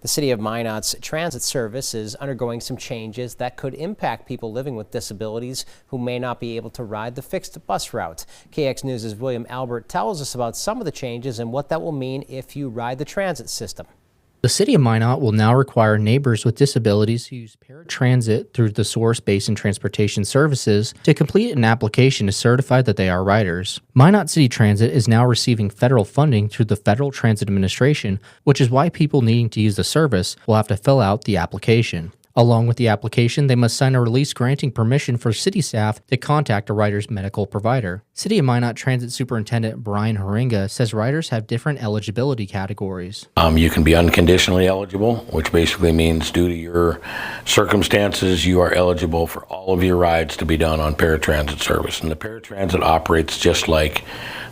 The City of Minot's transit service is undergoing some changes that could impact people living with disabilities who may not be able to ride the fixed bus route. KX News' William Albert tells us about some of the changes and what that will mean if you ride the transit system. The City of Minot will now require neighbors with disabilities who use paratransit through the Source Basin Transportation Services to complete an application to certify that they are riders. Minot City Transit is now receiving federal funding through the Federal Transit Administration, which is why people needing to use the service will have to fill out the application. Along with the application, they must sign a release granting permission for city staff to contact a rider's medical provider. City of Minot Transit Superintendent Brian Haringa says riders have different eligibility categories. You can be unconditionally eligible, which basically means due to your circumstances, you are eligible for all of your rides to be done on paratransit service. And the paratransit operates just like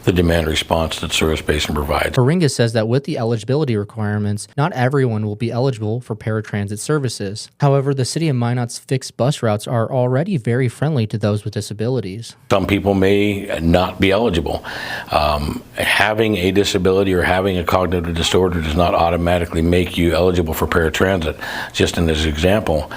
the demand response that Source Basin provides. Haringa says that with the eligibility requirements, not everyone will be eligible for paratransit services. However, the City of Minot's fixed bus routes are already very friendly to those with disabilities. Some people may not be eligible. Having a disability or having a cognitive disorder does not automatically make you eligible for paratransit. Just in this example,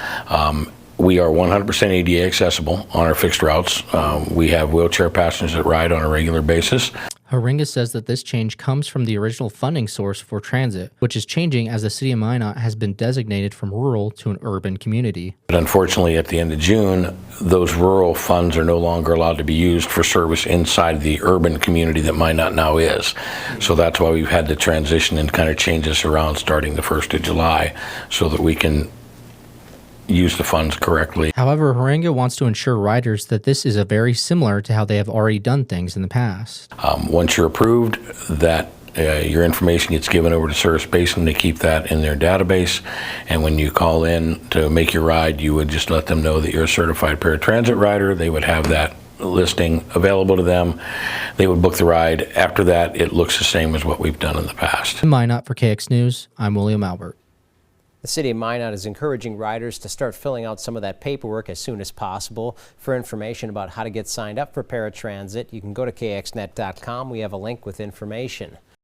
we are 100% ADA accessible on our fixed routes. We have wheelchair passengers that ride on a regular basis. Haringa says that this change comes from the original funding source for transit, which is changing as the City of Minot has been designated from rural to an urban community. But unfortunately, at the end of June, those rural funds are no longer allowed to be used for service inside the urban community that Minot now is. So that's why we've had to transition and kind of change this around starting the 1st of July so that we can use the funds correctly. However, Haringa wants to ensure riders that this is very similar to how they have already done things in the past. Once you're approved, that your information gets given over to Source Basin. They keep that in their database, and when you call in to make your ride, you would just let them know that you're a certified paratransit rider. They would have that listing available to them. They would book the ride. After that, it looks the same as what we've done in the past. In Minot for KX News, I'm William Albert. The City of Minot is encouraging riders to start filling out some of that paperwork as soon as possible. For information about how to get signed up for paratransit, you can go to kxnet.com. We have a link with information.